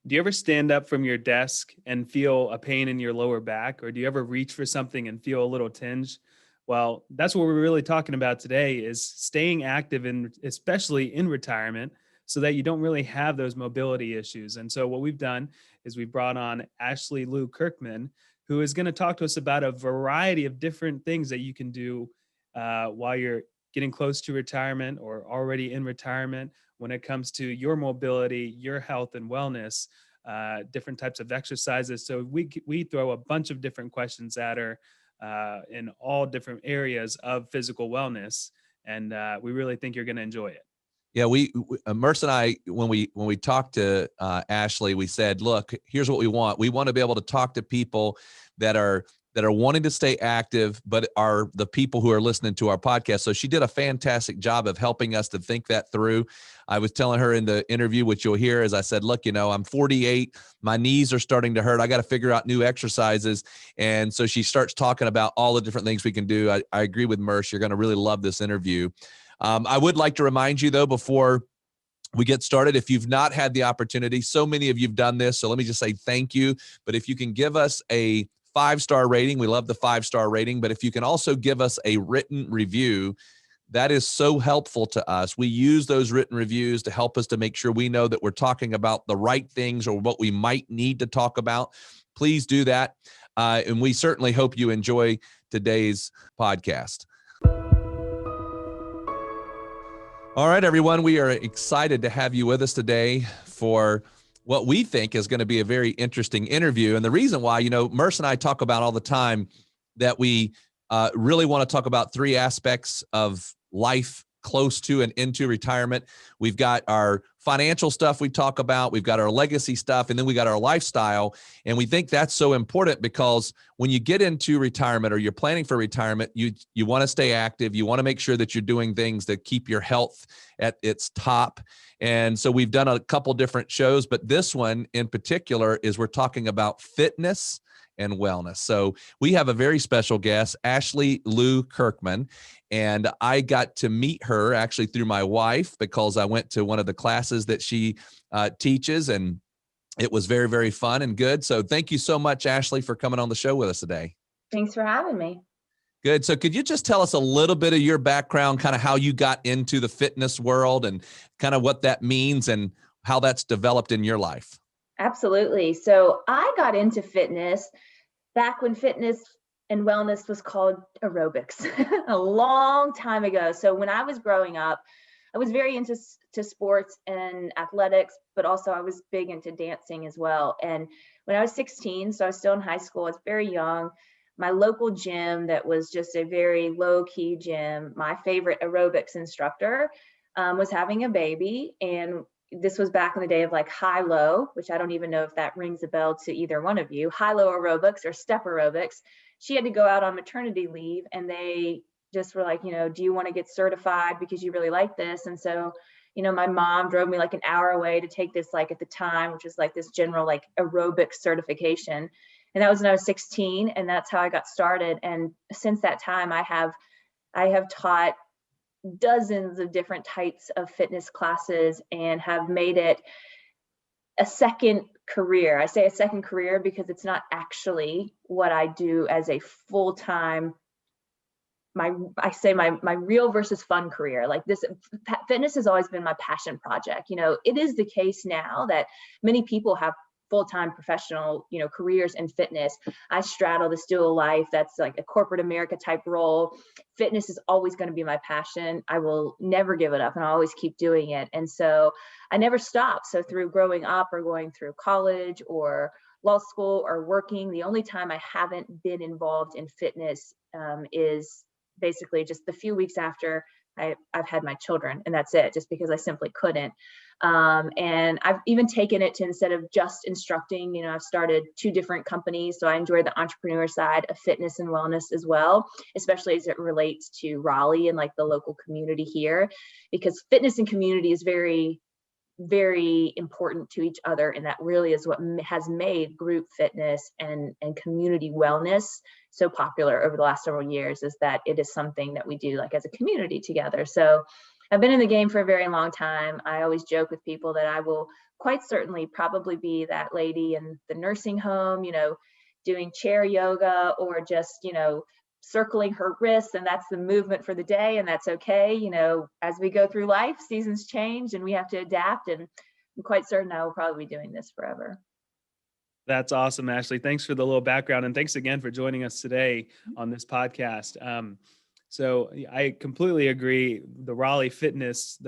Do you ever stand up from your desk and feel a pain in your lower back, or do you ever reach for something and feel a little tinge? Well, that's what we're really talking about today is staying active and especially in retirement so that you don't really have those mobility issues. And so what we've done is we brought on Ashley Lou Kirkman, who is going to talk to us about a variety of different things that you can do while you're getting close to retirement or already in retirement when it comes to your mobility, your health and wellness, different types of exercises. So we throw a bunch of different questions at her in all different areas of physical wellness, and we really think you're going to enjoy it. Yeah, Merce and I, when we talked to Ashley, we said, look, here's what we want. We want to be able to talk to people that are wanting to stay active, but are the people who are listening to our podcast. So she did a fantastic job of helping us to think that through. I was telling her in the interview, which you'll hear, as I said, look, I'm 48, my knees are starting to hurt. I got to figure out new exercises. And so she starts talking about all the different things we can do. I agree with Merce. You're going to really love this interview. I would like to remind you, though, before we get started, if you've not had the opportunity, so many of you've done this, so let me just say thank you. But if you can give us a 5-star rating, we love the 5-star rating, but if you can also give us a written review, that is so helpful to us. We use those written reviews to help us to make sure we know that we're talking about the right things or what we might need to talk about. Please do that. And we certainly hope you enjoy today's podcast. All right, everyone, we are excited to have you with us today for what we think is going to be a very interesting interview. And the reason why, Merce and I talk about all the time that we really want to talk about 3 aspects of life close to and into retirement. We've got our financial stuff we talk about, we've got our legacy stuff, and then we got our lifestyle. And we think that's so important because when you get into retirement or you're planning for retirement, you want to stay active. You want to make sure that you're doing things that keep your health at its top. And so we've done a couple different shows, but this one in particular is we're talking about fitness and wellness. So we have a very special guest, Ashley Lou Kirkman, and I got to meet her actually through my wife because I went to one of the classes that she teaches, and it was very, very fun and good. So thank you so much, Ashley, for coming on the show with us today. Thanks for having me. Good. So could you just tell us a little bit of your background, kind of how you got into the fitness world and kind of what that means and how that's developed in your life? Absolutely. So I got into fitness back when fitness and wellness was called aerobics a long time ago. So when I was growing up, I was very into sports and athletics, but also I was big into dancing as well. And when I was 16, so I was still in high school, I was very young, my local gym that was just a very low-key gym, my favorite aerobics instructor was having a baby. And this was back in the day of like high-low, which I don't even know if that rings a bell to either one of you, high-low aerobics or step aerobics. She had to go out on maternity leave, and they just were like, do you want to get certified because you really like this? And so, my mom drove me like an hour away to take this, like at the time, which is like this general like aerobic certification. And that was when I was 16, and that's how I got started. And since that time, I have taught dozens of different types of fitness classes and have made it a second career. I say a second career because it's not actually what I do as a full-time, my real versus fun career. Like this, fitness has always been my passion project. It is the case now that many people have full-time professional, careers in fitness. I straddle this dual life. That's like a corporate America type role. Fitness is always going to be my passion. I will never give it up, and I'll always keep doing it. And so I never stop. So through growing up or going through college or law school or working, the only time I haven't been involved in fitness is basically just the few weeks after I've had my children, and that's it, just because I simply couldn't. And I've even taken it to, instead of just instructing, I've started 2 different companies. So I enjoy the entrepreneur side of fitness and wellness as well, especially as it relates to Raleigh and like the local community here, because fitness and community is very, very important to each other. And that really is what has made group fitness and community wellness so popular over the last several years, is that it is something that we do like as a community together. So I've been in the game for a very long time. I always joke with people that I will quite certainly probably be that lady in the nursing home, doing chair yoga, or just, circling her wrists, and that's the movement for the day, and that's okay. As we go through life, seasons change and we have to adapt, and I'm quite certain I will probably be doing this forever. That's awesome, Ashley. Thanks for the little background, and thanks again for joining us today on this podcast. So I completely agree. The Raleigh fitness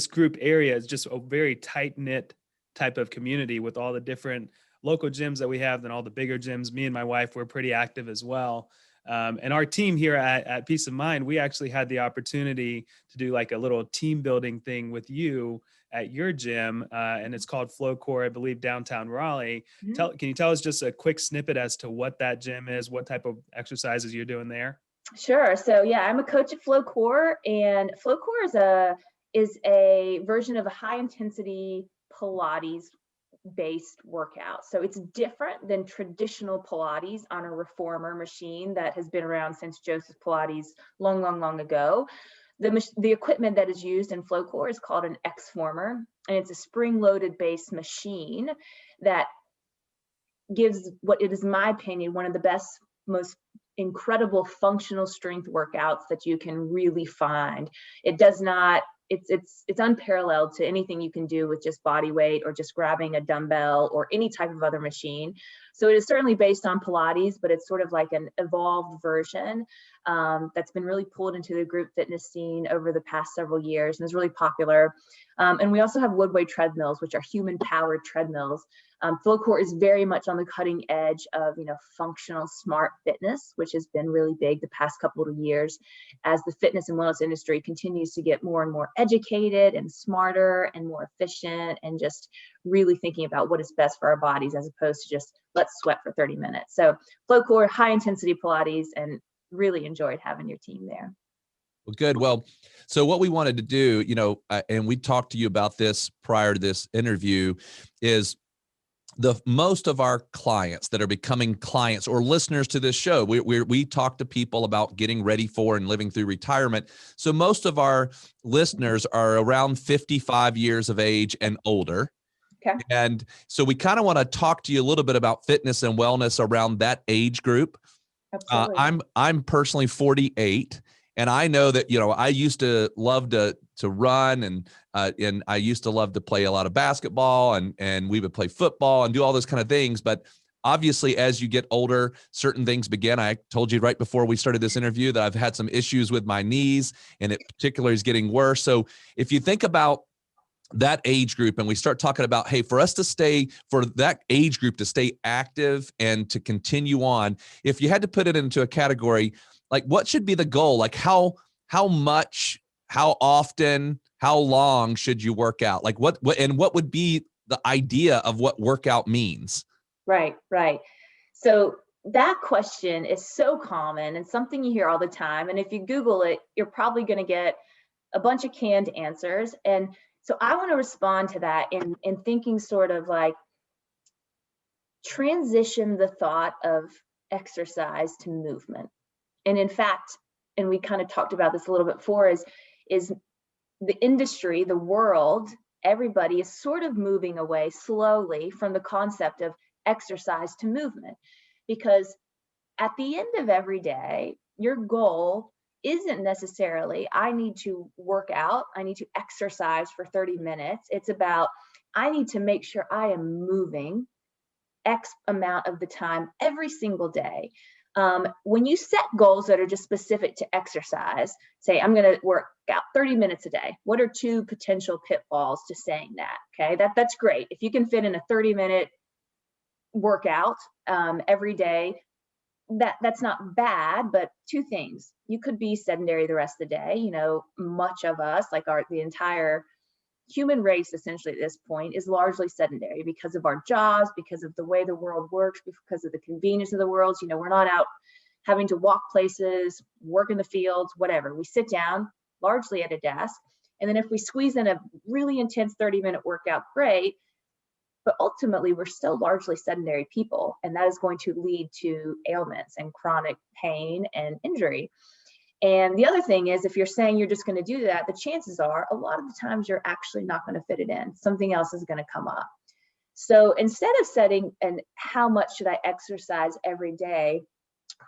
group area is just a very tight knit type of community with all the different local gyms that we have, and all the bigger gyms. Me and my wife were pretty active as well. And our team here at Peace of Mind, we actually had the opportunity to do like a little team building thing with you at your gym, and it's called Flow Core, I believe, downtown Raleigh. Mhm. Can you tell us just a quick snippet as to what that gym is, what type of exercises you're doing there? Sure. So yeah, I'm a coach at Flow Core, and Flow Core is a version of a high intensity Pilates based workout. So it's different than traditional Pilates on a reformer machine that has been around since Joseph Pilates long, long, long ago. The equipment that is used in Flow Core is called an X-Former, and it's a spring-loaded base machine that gives what it is, my opinion, one of the best, most incredible functional strength workouts that you can really find. It does not, it's unparalleled to anything you can do with just body weight or just grabbing a dumbbell or any type of other machine. So it is certainly based on Pilates, but it's sort of like an evolved version that's been really pulled into the group fitness scene over the past several years and is really popular. And we also have Woodway treadmills, which are human powered treadmills. Flow Core is very much on the cutting edge of, functional smart fitness, which has been really big the past couple of years as the fitness and wellness industry continues to get more and more educated and smarter and more efficient, and just really thinking about what is best for our bodies as opposed to just let's sweat for 30 minutes. So Flow Core, high intensity Pilates, and really enjoyed having your team there. Well, good. Well, so what we wanted to do, and we talked to you about this prior to this interview, is the most of our clients that are becoming clients or listeners to this show, we talk to people about getting ready for and living through retirement. So most of our listeners are around 55 years of age and older. Okay. And so we kind of want to talk to you a little bit about fitness and wellness around that age group. Absolutely. I'm personally 48, and I know that, I used to love to run, and I used to love to play a lot of basketball, and we would play football and do all those kind of things. But obviously, as you get older, certain things begin. I told you right before we started this interview that I've had some issues with my knees, and it particularly is getting worse. So if you think about that age group, and we start talking about, hey, for that age group to stay active and to continue on, if you had to put it into a category, like what should be the goal? Like how much, how often, how long should you work out? Like what would be the idea of what workout means? Right. So that question is so common and something you hear all the time. And if you Google it, you're probably going to get a bunch of canned answers. And so I want to respond to that in thinking sort of like transition the thought of exercise to movement. And in fact, and we kind of talked about this a little bit before, is the industry, the world, everybody is sort of moving away slowly from the concept of exercise to movement. Because at the end of every day, your goal isn't necessarily, I need to work out, I need to exercise for 30 minutes. It's about, I need to make sure I am moving X amount of the time every single day. When you set goals that are just specific to exercise, say, I'm going to work out 30 minutes a day. What are two potential pitfalls to saying that? Okay, that's great. If you can fit in a 30-minute workout every day, that's not bad, but two things. You could be sedentary the rest of the day. Much of us, like the entire human race essentially at this point, is largely sedentary because of our jobs, because of the way the world works, because of the convenience of the world. We're not out having to walk places, work in the fields, whatever. We sit down largely at a desk. And then if we squeeze in a really intense 30-minute workout, great. But ultimately, we're still largely sedentary people, and that is going to lead to ailments and chronic pain and injury. And the other thing is, if you're saying you're just going to do that, the chances are a lot of the times you're actually not going to fit it in. Something else is going to come up. So instead of setting and how much should I exercise every day,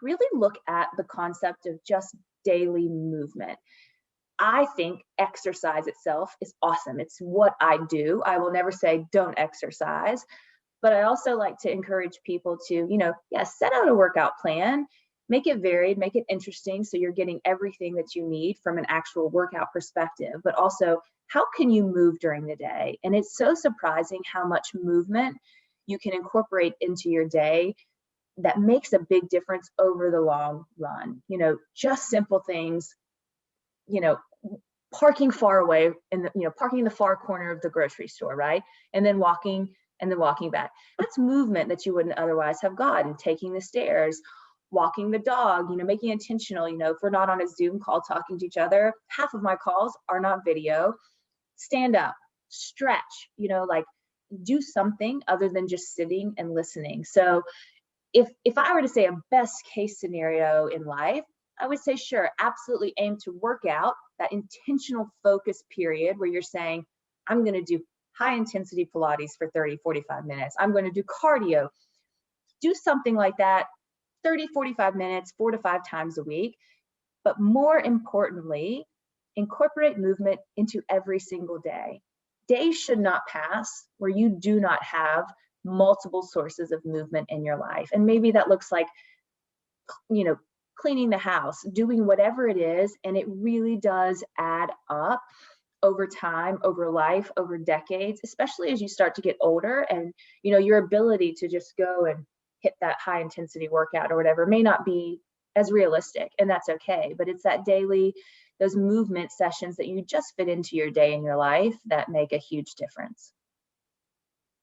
really look at the concept of just daily movement. I think exercise itself is awesome. It's what I do. I will never say don't exercise, but I also like to encourage people to, set out a workout plan, make it varied, make it interesting, so you're getting everything that you need from an actual workout perspective, but also how can you move during the day? And it's so surprising how much movement you can incorporate into your day that makes a big difference over the long run. Just simple things, parking far away parking in the far corner of the grocery store, right? And then walking back. That's movement that you wouldn't otherwise have gotten. Taking the stairs, walking the dog, making intentional, if we're not on a Zoom call talking to each other, half of my calls are not video. Stand up, stretch, do something other than just sitting and listening. So if I were to say a best case scenario in life, I would say, sure, absolutely aim to work out that intentional focus period where you're saying, I'm going to do high intensity Pilates for 30, 45 minutes. I'm going to do cardio. Do something like that, 30, 45 minutes, 4 to 5 times a week. But more importantly, incorporate movement into every single day. Days should not pass where you do not have multiple sources of movement in your life. And maybe that looks like, cleaning the house, doing whatever it is. And it really does add up over time, over life, over decades, especially as you start to get older and, your ability to just go and hit that high intensity workout or whatever may not be as realistic, and that's okay. But it's that daily, those movement sessions that you just fit into your day and your life that make a huge difference.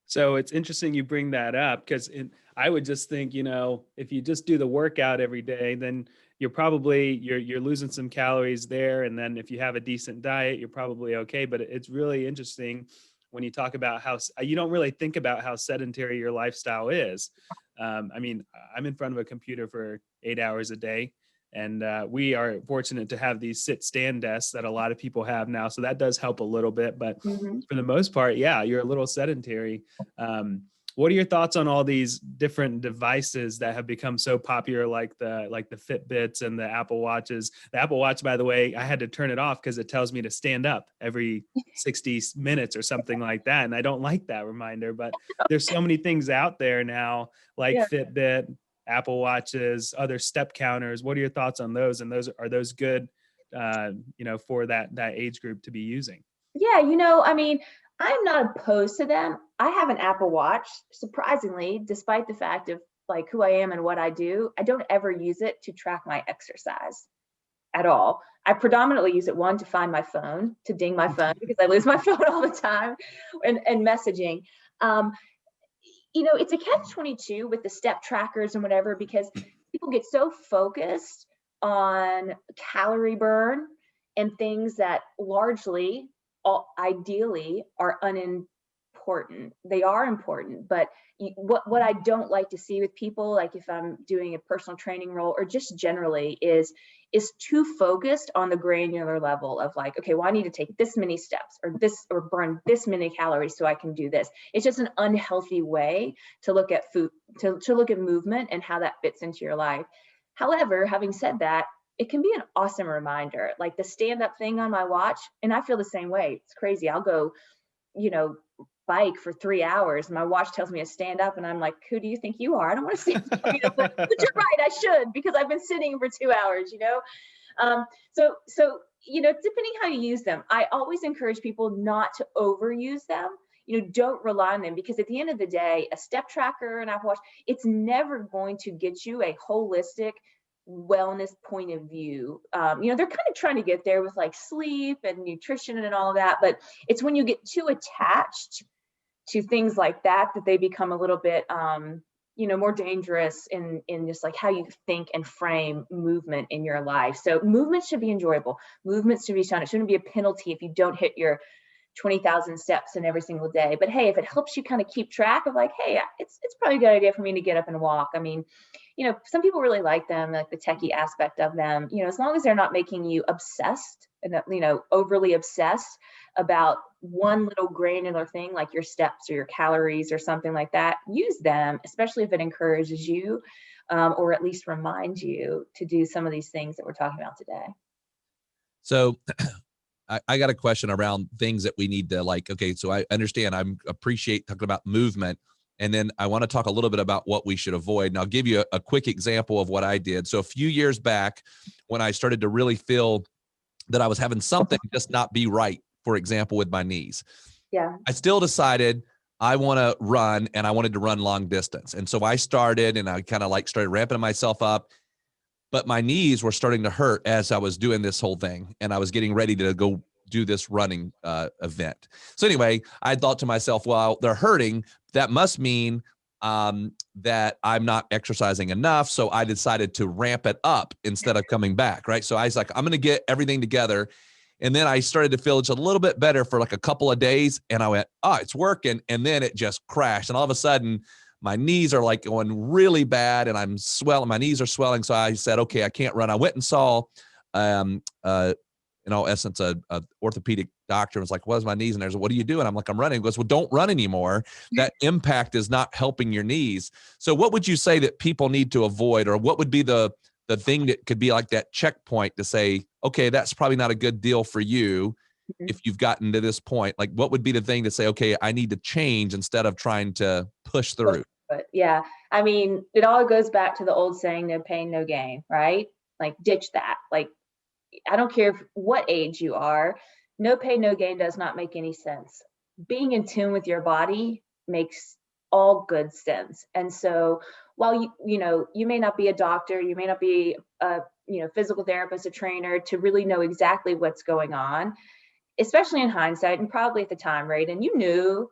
So it's interesting you bring that up, because I would just think, if you just do the workout every day, then you're losing some calories there. And then if you have a decent diet, you're probably okay. But it's really interesting when you talk about how you don't really think about how sedentary your lifestyle is. I'm in front of a computer for 8 hours a day. And we are fortunate to have these sit-stand desks that a lot of people have now. So that does help a little bit. But for the most part, yeah, you're a little sedentary. What are your thoughts on all these different devices that have become so popular, like the Fitbits and the Apple Watches? The Apple Watch, by the way, I had to turn it off because it tells me to stand up every 60 minutes or something like that. And I don't like that reminder. But there's so many things out there now, like Fitbit, Apple Watches, other step counters. What are your thoughts on those? And are those good, for that age group to be using? Yeah, I'm not opposed to them. I have an Apple Watch. Surprisingly, despite the fact of like who I am and what I do, I don't ever use it to track my exercise at all. I predominantly use it, one, to find my phone, to ding my phone because I lose my phone all the time, and messaging. It's a catch-22 with the step trackers and whatever, because people get so focused on calorie burn and things that largely, ideally, are unimportant. They are important, but what I don't like to see with people, like if I'm doing a personal training role or just generally, is too focused on the granular level of like, okay, well, I need to take this many steps or burn this many calories so I can do this. It's just an unhealthy way to look at food, to look at movement and how that fits into your life. However, having said that, it can be an awesome reminder, like the stand-up thing on my watch. And I feel the same way. It's crazy. I'll go, bike for 3 hours. My watch tells me to stand up, and I'm like, who do you think you are? I don't want to stand up. But you're right, I should, because I've been sitting for 2 hours. So depending how you use them, I always encourage people not to overuse them. Don't rely on them, because at the end of the day, a step tracker and Apple Watch, it's never going to get you a holistic wellness point of view. They're kind of trying to get there with like sleep and nutrition and all of that, but it's when you get too attached to things like that they become a little bit more dangerous in just like how you think and frame movement in your life. So movement should be enjoyable. Movement should be fun. It shouldn't be a penalty if you don't hit your 20,000 steps in every single day. But hey, if it helps you kind of keep track of like, hey, it's probably a good idea for me to get up and walk. some people really like them, like the techie aspect of them, as long as they're not making you obsessed and, overly obsessed about one little granular thing like your steps or your calories or something like that. Use them, especially if it encourages you or at least reminds you to do some of these things that we're talking about today. So I got a question around things that we need to like, okay, so I understand, I appreciate talking about movement. And then I want to talk a little bit about what we should avoid. And I'll give you a quick example of what I did. So a few years back, when I started to really feel that I was having something just not be right, for example, with my knees, I still decided I want to run, and I wanted to run long distance. And so I started, and I kind of like started ramping myself up. But my knees were starting to hurt as I was doing this whole thing, and I was getting ready to go do this running event. So anyway, I thought to myself, well, they're hurting. That must mean that I'm not exercising enough. So I decided to ramp it up instead of coming back, right? So I was like, I'm going to get everything together. And then I started to feel just a little bit better for like a couple of days. And I went, oh, it's working. And then it just crashed. And all of a sudden, my knees are like going really bad, and I'm swelling. My knees are swelling. So I said, okay, I can't run. I went and saw, in all essence, a orthopedic doctor. Was like, what's my knees? And there's, what do you do? And I'm like, I'm running. He goes, well, don't run anymore. That impact is not helping your knees. So what would you say that people need to avoid, or what would be the thing that could be like that checkpoint to say, okay, that's probably not a good deal for you if you've gotten to this point? Like, what would be the thing to say, okay, I need to change instead of trying to push through? But yeah, I mean, it all goes back to the old saying, no pain, no gain, right? Like, ditch that. Like, I don't care what age you are, no pain, no gain does not make any sense. Being in tune with your body makes all good sense. And so while you may not be a doctor, you may not be a physical therapist, a trainer to really know exactly what's going on, especially in hindsight and probably at the time, right? And you knew,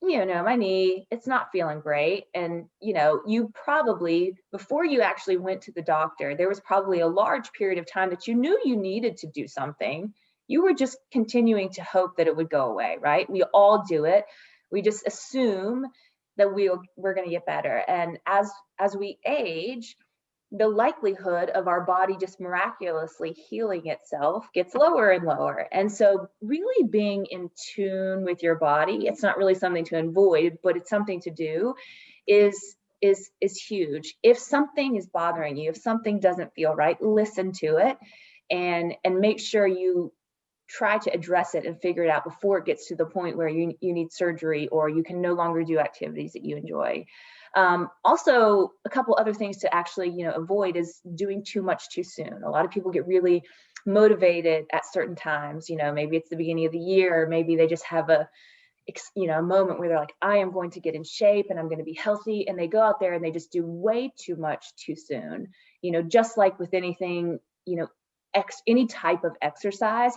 my knee, it's not feeling great. And, you probably, before you actually went to the doctor, there was probably a large period of time that you knew you needed to do something. You were just continuing to hope that it would go away, right? We all do it. We just assume that we're going to get better. And as we age, the likelihood of our body just miraculously healing itself gets lower and lower. And so really being in tune with your body, it's not really something to avoid, but it's something to do, is huge. If something is bothering you, if something doesn't feel right, listen to it and make sure you try to address it and figure it out before it gets to the point where you need surgery or you can no longer do activities that you enjoy. Also, a couple other things to actually, avoid is doing too much too soon. A lot of people get really motivated at certain times. Maybe it's the beginning of the year, or maybe they just have a moment where they're like, I am going to get in shape and I'm going to be healthy. And they go out there and they just do way too much too soon. Just like with anything, any type of exercise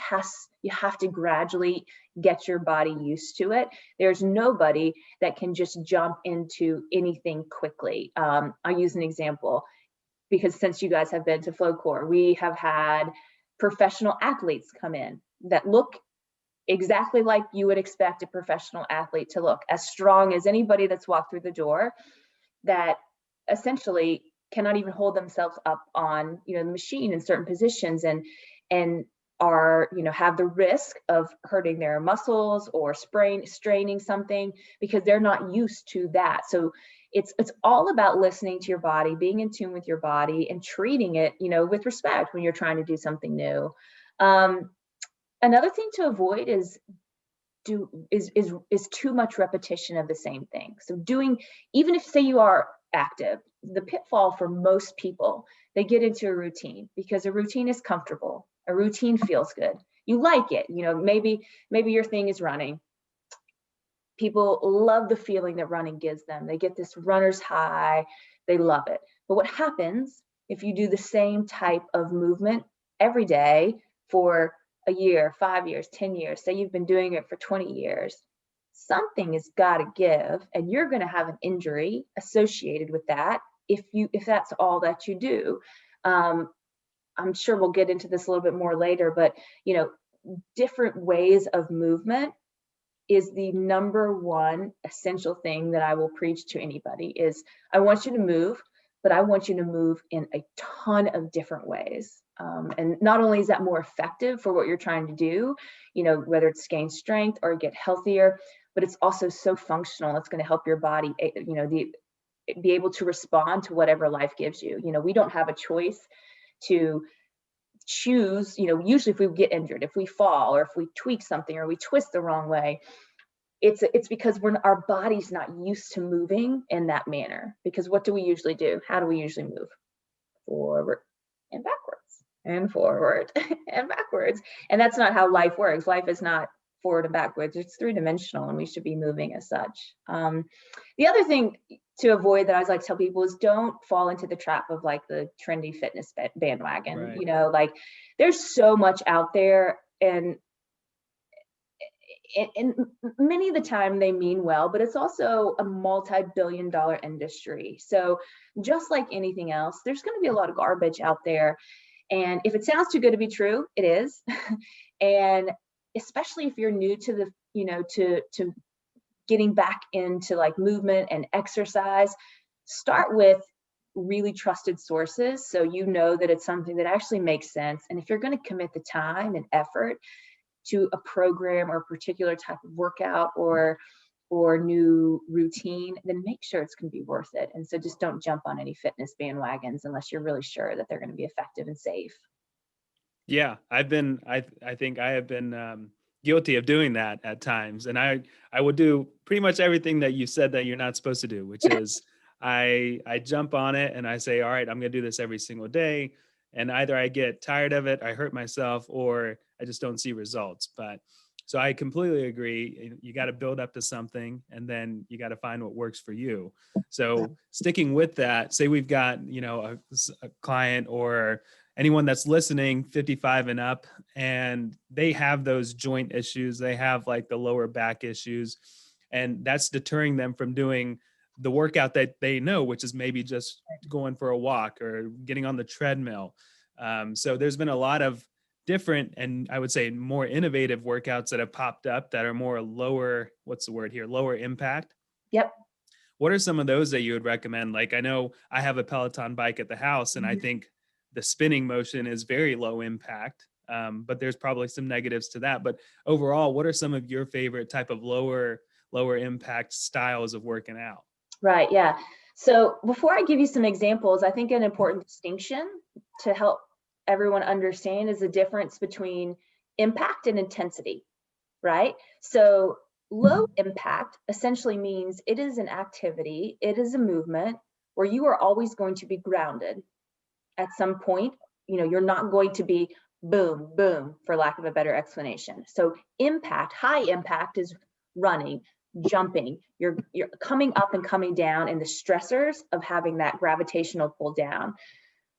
you have to gradually get your body used to it. There's nobody that can just jump into anything quickly. I'll use an example, because since you guys have been to FloCore, we have had professional athletes come in that look exactly like you would expect a professional athlete to look, as strong as anybody that's walked through the door, that essentially cannot even hold themselves up on the machine in certain positions and are have the risk of hurting their muscles or straining something because they're not used to that. So it's all about listening to your body, being in tune with your body, and treating it with respect when you're trying to do something new. Another thing to avoid is too much repetition of the same thing. So even if, say, you are active, the pitfall for most people, they get into a routine because a routine is comfortable. A routine feels good. You like it. Maybe your thing is running. People love the feeling that running gives them. They get this runner's high. They love it. But what happens if you do the same type of movement every day for a year, 5 years, 10 years, say you've been doing it for 20 years, something has got to give, and you're going to have an injury associated with that if that's all that you do. I'm sure we'll get into this a little bit more later, but different ways of movement is the number one essential thing that I will preach to anybody. Is I want you to move, but I want you to move in a ton of different ways. And not only is that more effective for what you're trying to do, whether it's gain strength or get healthier, but it's also so functional. It's going to help your body, be able to respond to whatever life gives you. We don't have a choice to choose, usually if we get injured, if we fall, or if we tweak something, or we twist the wrong way, it's because our body's not used to moving in that manner. Because what do we usually do? How do we usually move? Forward and backwards, and forward and backwards. And that's not how life works. Life is not forward and backwards. It's three-dimensional, and we should be moving as such. The other thing to avoid that I always like to tell people is don't fall into the trap of like the trendy fitness bandwagon. Right. Like there's so much out there, and many of the time they mean well, but it's also a multi-billion-dollar industry. So just like anything else, there's going to be a lot of garbage out there. And if it sounds too good to be true, it is. And especially if you're new to the, to getting back into like movement and exercise, start with really trusted sources. So that it's something that actually makes sense. And if you're going to commit the time and effort to a program or a particular type of workout or new routine, then make sure it's going to be worth it. And so just don't jump on any fitness bandwagons unless you're really sure that they're going to be effective and safe. Yeah, I think I have been guilty of doing that at times. And I would do pretty much everything that you said that you're not supposed to do, which is I jump on it and I say, all right, I'm going to do this every single day. And either I get tired of it, I hurt myself, or I just don't see results. But so I completely agree. You got to build up to something, and then you got to find what works for you. So sticking with that, say we've got, a client or anyone that's listening 55 and up, and they have those joint issues. They have like the lower back issues, and that's deterring them from doing the workout that they know, which is maybe just going for a walk or getting on the treadmill. So there's been a lot of different, and I would say more innovative workouts that have popped up that are more lower, lower impact. Yep. What are some of those that you would recommend? Like, I know I have a Peloton bike at the house, and I think the spinning motion is very low impact, but there's probably some negatives to that. But overall, what are some of your favorite type of lower impact styles of working out? Right. Yeah. So before I give you some examples, I think an important distinction to help everyone understand is the difference between impact and intensity, right? So low impact essentially means it is an activity, it is a movement where you are always going to be grounded at some point. You're not going to be boom, boom, for lack of a better explanation. So high impact is running, jumping, you're coming up and coming down, and the stressors of having that gravitational pull down.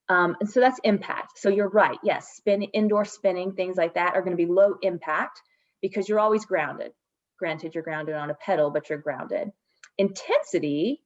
And so that's impact. So you're right. Yes, indoor spinning, things like that are going to be low impact because you're always grounded. Granted, you're grounded on a pedal, but you're grounded. Intensity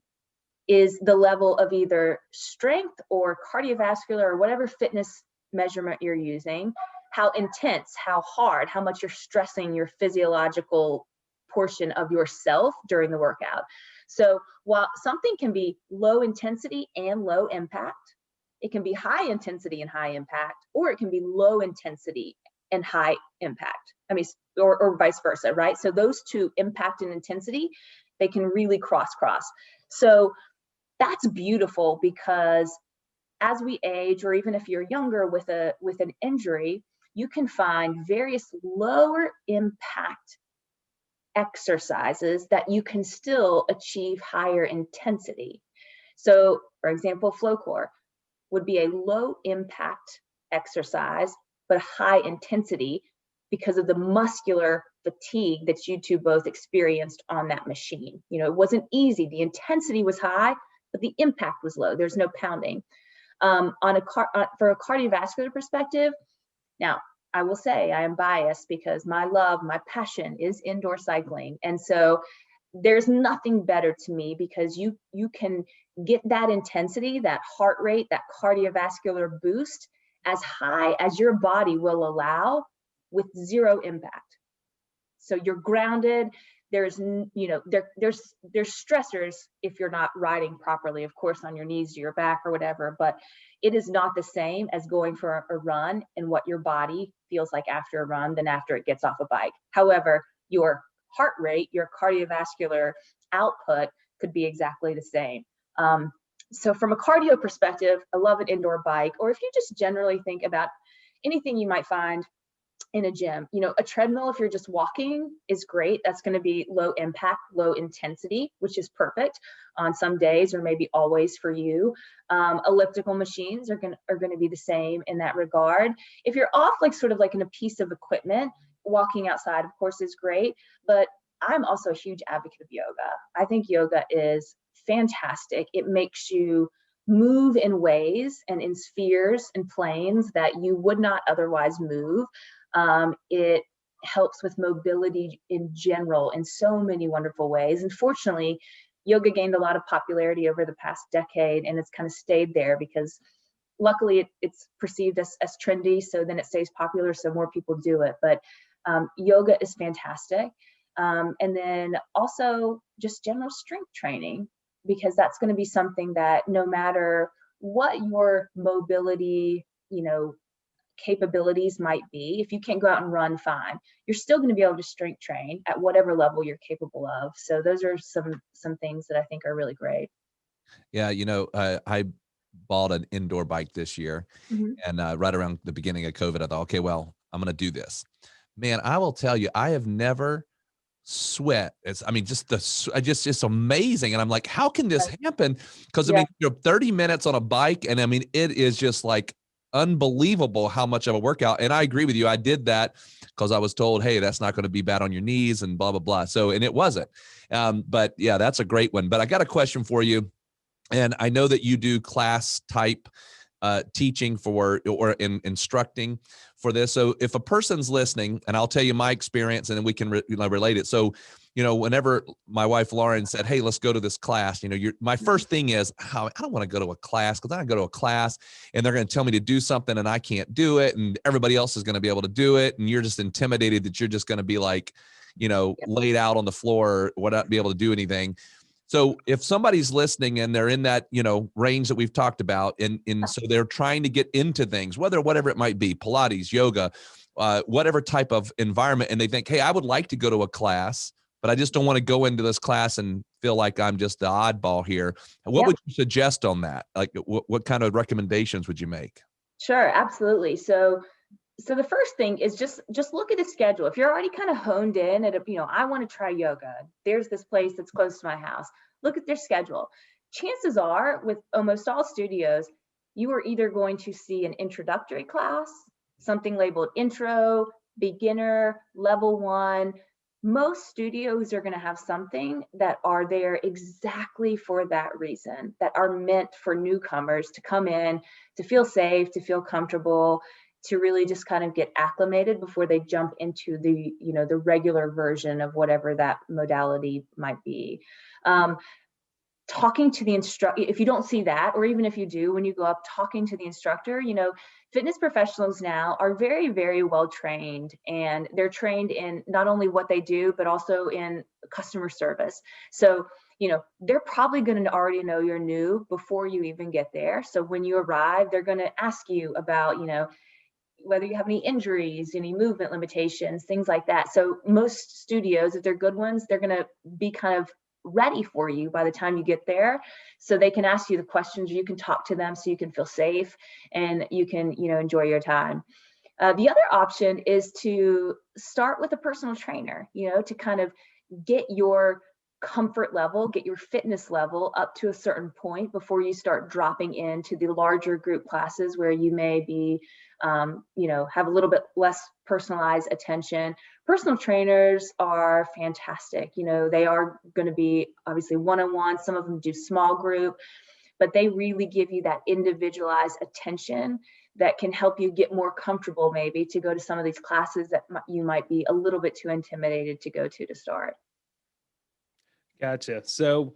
is the level of either strength or cardiovascular or whatever fitness measurement you're using, how intense, how hard, how much you're stressing your physiological portion of yourself during the workout. So while something can be low intensity and low impact, it can be high intensity and high impact, or it can be low intensity and high impact. Or vice versa, right? So those two, impact and intensity, they can really cross. So that's beautiful because as we age, or even if you're younger with an injury, you can find various lower impact exercises that you can still achieve higher intensity. So for example, flow core would be a low impact exercise, but high intensity because of the muscular fatigue that you two both experienced on that machine. It wasn't easy. The intensity was high, but the impact was low. There's no pounding. For a cardiovascular perspective, now I will say I am biased because my passion is indoor cycling. And so there's nothing better to me because you can get that intensity, that heart rate, that cardiovascular boost as high as your body will allow with zero impact. So you're grounded. there's stressors if you're not riding properly, of course, on your knees to your back or whatever, but it is not the same as going for a run and what your body feels like after a run than after it gets off a bike. However, your heart rate, your cardiovascular output could be exactly the same. So from a cardio perspective, I love an indoor bike, or if you just generally think about anything you might find in a gym, a treadmill, if you're just walking, is great. That's going to be low impact, low intensity, which is perfect on some days or maybe always for you. Elliptical machines are going to be the same in that regard. If you're off sort of in a piece of equipment, walking outside, of course, is great. But I'm also a huge advocate of yoga. I think yoga is fantastic. It makes you move in ways and in spheres and planes that you would not otherwise move. It helps with mobility in general in so many wonderful ways. And fortunately, yoga gained a lot of popularity over the past decade, and it's kind of stayed there because luckily it's perceived as trendy. So then it stays popular, so more people do it. But yoga is fantastic. And then also just general strength training, because that's going to be something that no matter what your mobility, capabilities might be, if you can't go out and run, fine, you're still going to be able to strength train at whatever level you're capable of. So those are some things that I think are really great. Yeah, I bought an indoor bike this year, and right around the beginning of COVID, I thought, okay, well, I'm going to do this. Man, I will tell you, I have never sweat. It's just amazing. And I'm like, how can this happen? Because 30 minutes on a bike, and it is just unbelievable how much of a workout. And I agree with you. I did that because I was told, hey, that's not going to be bad on your knees and blah, blah, blah. So, and it wasn't. But yeah, that's a great one. But I got a question for you. And I know that you do class type teaching or instructing for this. So if a person's listening, and I'll tell you my experience, and then we can relate it. So, whenever my wife Lauren said, "Hey, let's go to this class," my first thing is, I don't want to go to a class, because I go to a class and they're going to tell me to do something and I can't do it, and everybody else is going to be able to do it, and you're just intimidated that you're just going to be laid out on the floor or not be able to do anything. So if somebody's listening and they're in that, range that we've talked about, and so they're trying to get into things, whatever it might be, Pilates, yoga, whatever type of environment, and they think, hey, I would like to go to a class, but I just don't want to go into this class and feel like I'm just the oddball here. What would you suggest on that? What kind of recommendations would you make? Sure, absolutely. So the first thing is just look at a schedule. If you're already kind of honed in at I want to try yoga, there's this place that's close to my house. Look at their schedule. Chances are, with almost all studios, you are either going to see an introductory class, something labeled intro, beginner, level 1. Most studios are going to have something that are there exactly for that reason, that are meant for newcomers to come in, to feel safe, to feel comfortable, to really just kind of get acclimated before they jump into the, the regular version of whatever that modality might be. Talking to the instructor, if you don't see that, or even if you do, when you go up, talking to the instructor, fitness professionals now are very, very well trained, and they're trained in not only what they do, but also in customer service. So, they're probably going to already know you're new before you even get there. So when you arrive, they're going to ask you about, whether you have any injuries, any movement limitations, things like that. So most studios, if they're good ones, they're going to be kind of ready for you by the time you get there, so they can ask you the questions, you can talk to them, so you can feel safe and you can enjoy your time. The other option is to start with a personal trainer, to kind of get your comfort level, get your fitness level up to a certain point before you start dropping into the larger group classes where you may be, have a little bit less personalized attention. Personal trainers are fantastic. They are going to be obviously one-on-one. Some of them do small group, but they really give you that individualized attention that can help you get more comfortable, maybe to go to some of these classes that you might be a little bit too intimidated to go to start. Gotcha. So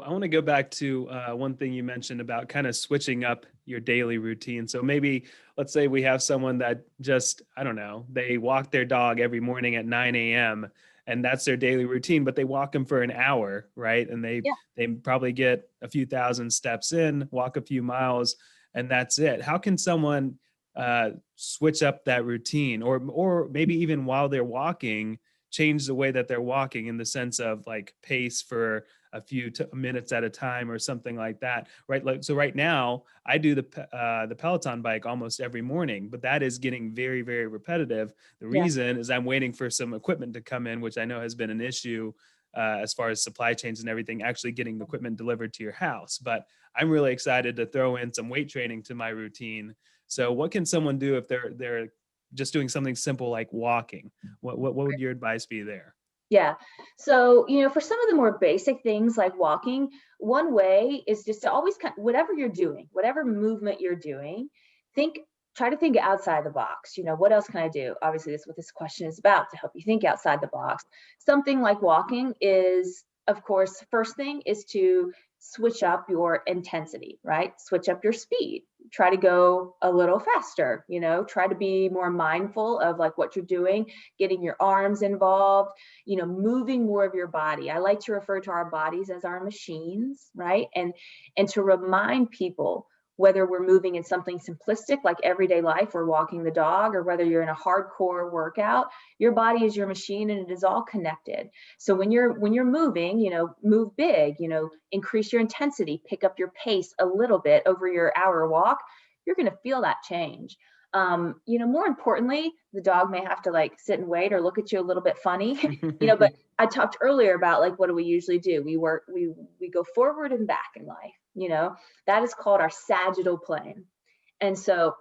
I want to go back to one thing you mentioned about kind of switching up your daily routine. So maybe let's say we have someone that just, I don't know, they walk their dog every morning at 9 a.m. and that's their daily routine, but they walk them for an hour, right? And Yeah. they probably get a few thousand steps in, walk a few miles, and that's it. How can someone switch up that routine, or maybe even while they're walking, change the way that they're walking in the sense of like pace for a few minutes at a time or something like that, right? Like, so right now I do the Peloton bike almost every morning, but that is getting very, very repetitive. The Yeah. reason is I'm waiting for some equipment to come in, which I know has been an issue as far as supply chains and everything, actually getting the equipment delivered to your house. But I'm really excited to throw in some weight training to my routine. So what can someone do if they're just doing something simple like walking? What would your advice be there? Yeah. So, for some of the more basic things like walking, one way is just to always whatever you're doing, whatever movement you're doing, try to think outside the box. What else can I do? Obviously, that's what this question is about, to help you think outside the box. Something like walking is, of course, first thing is to switch up your intensity, right? Switch up your speed. Try to go a little faster, try to be more mindful of like what you're doing, getting your arms involved, moving more of your body. I like to refer to our bodies as our machines, right? And to remind people, whether we're moving in something simplistic like everyday life or walking the dog, or whether you're in a hardcore workout, your body is your machine and it is all connected. So when you're moving, move big, increase your intensity, pick up your pace a little bit over your hour walk, you're going to feel that change. More importantly, the dog may have to like sit and wait or look at you a little bit funny, but I talked earlier about like, what do we usually do? We go forward and back in life, that is called our sagittal plane. And so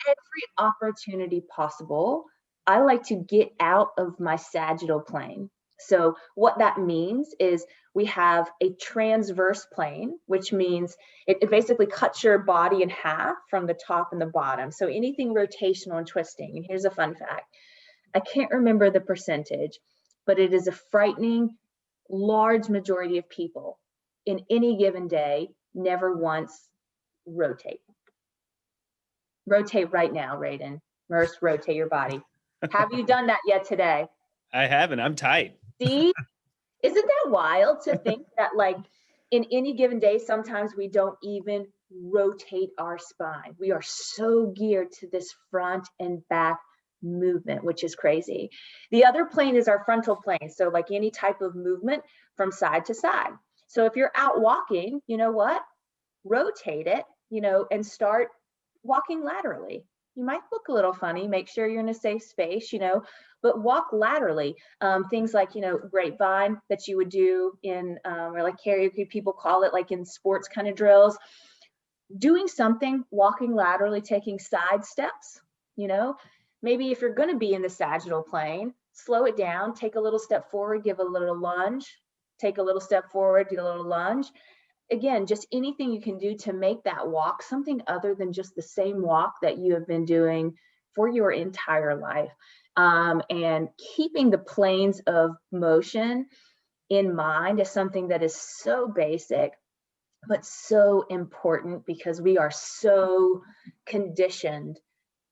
every opportunity possible, I like to get out of my sagittal plane. So what that means is we have a transverse plane, which means it basically cuts your body in half from the top and the bottom. So anything rotational and twisting. And here's a fun fact. I can't remember the percentage, but it is a frightening large majority of people in any given day never once rotate. Rotate right now, Raiden. First, rotate your body. Have you done that yet today? I haven't. I'm tight. See, isn't that wild to think that like in any given day, sometimes we don't even rotate our spine. We are so geared to this front and back movement, which is crazy. The other plane is our frontal plane. So like any type of movement from side to side. So if you're out walking, you know what? Rotate it, and start walking laterally. You might look a little funny, make sure you're in a safe space, but walk laterally. Things like, grapevine that you would do in, or like karaoke, people call it like in sports kind of drills. Doing something, walking laterally, taking side steps, maybe if you're going to be in the sagittal plane, slow it down, take a little step forward, give a little lunge, take a little step forward, do a little lunge. Again, just anything you can do to make that walk something other than just the same walk that you have been doing for your entire life. And keeping the planes of motion in mind is something that is so basic, but so important, because we are so conditioned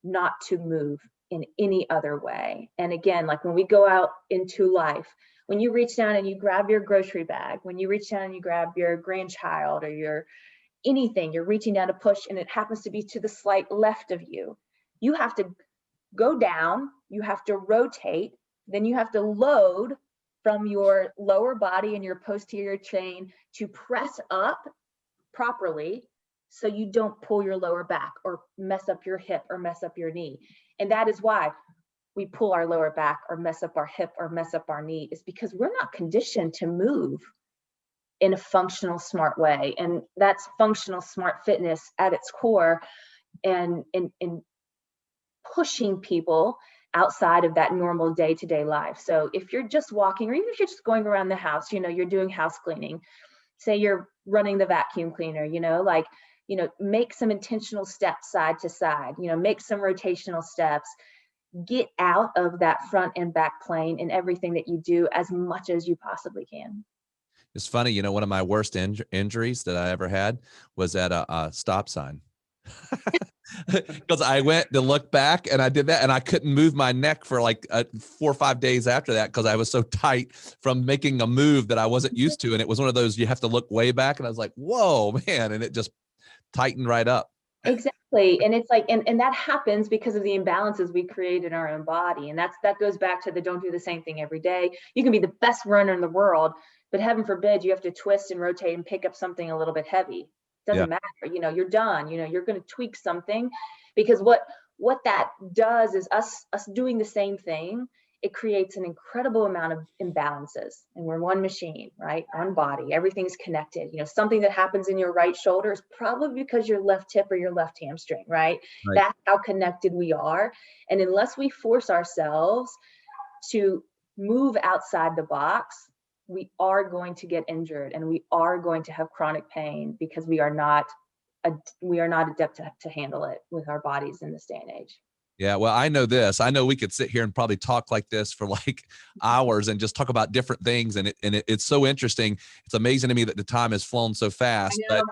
not to move in any other way. And again, like when we go out into life, when you reach down and you grab your grocery bag, when you reach down and you grab your grandchild or your anything, you're reaching down to push and it happens to be to the slight left of you, you have to go down, you have to rotate, then you have to load from your lower body and your posterior chain to press up properly so you don't pull your lower back or mess up your hip or mess up your knee. And that is why we pull our lower back or mess up our hip or mess up our knee, is because we're not conditioned to move in a functional, smart way. And that's functional, smart fitness at its core, and pushing people outside of that normal day-to-day life. So if you're just walking, or even if you're just going around the house, you're doing house cleaning, say you're running the vacuum cleaner, make some intentional steps side to side, make some rotational steps. Get out of that front and back plane in everything that you do as much as you possibly can. It's funny, one of my worst injuries that I ever had was at a stop sign. Because I went to look back and I did that, and I couldn't move my neck for like 4 or 5 days after that because I was so tight from making a move that I wasn't used to. And it was one of those, you have to look way back. And I was like, whoa, man. And it just tightened right up. Exactly. And it's like, and that happens because of the imbalances we create in our own body. And that goes back to the don't do the same thing every day. You can be the best runner in the world, but heaven forbid you have to twist and rotate and pick up something a little bit heavy. Doesn't matter, you're done, you're going to tweak something, because what that does is us doing the same thing, it creates an incredible amount of imbalances. And we're one machine, right? One body, everything's connected. Something that happens in your right shoulder is probably because your left hip or your left hamstring, right? That's how connected we are. And unless we force ourselves to move outside the box, we are going to get injured, and we are going to have chronic pain because we are not adept to handle it with our bodies in this day and age. Yeah, well, I know this. I know we could sit here and probably talk like this for like hours and just talk about different things, and it's so interesting. It's amazing to me that the time has flown so fast. But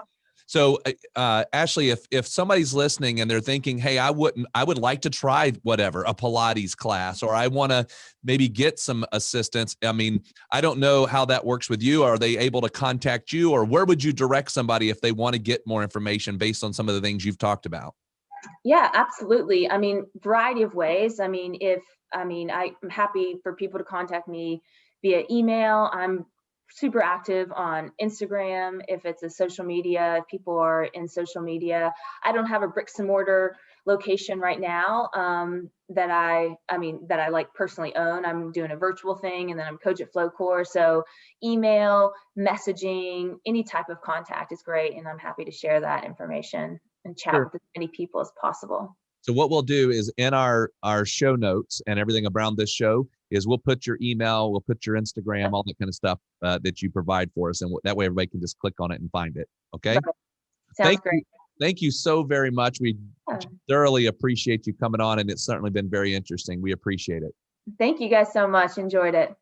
so, Ashley, if somebody's listening and they're thinking, hey, I would like to try whatever, a Pilates class, or I want to maybe get some assistance. I mean, I don't know how that works with you. Are they able to contact you, or where would you direct somebody if they want to get more information based on some of the things you've talked about? Yeah, absolutely. I mean, variety of ways. I'm happy for people to contact me via email. I'm super active on Instagram. If it's a social media, if people are in social media, I don't have a bricks and mortar location right now that I like personally own. I'm doing a virtual thing, and then I'm coach at Flowcore. So email, messaging, any type of contact is great. And I'm happy to share that information and chat with as many people as possible. So what we'll do is in our show notes and everything around this show is we'll put your email, we'll put your Instagram, all that kind of stuff that you provide for us. And that way everybody can just click on it and find it. Okay. Right. Sounds great. Thank you so very much. We thoroughly appreciate you coming on, and it's certainly been very interesting. We appreciate it. Thank you guys so much. Enjoyed it.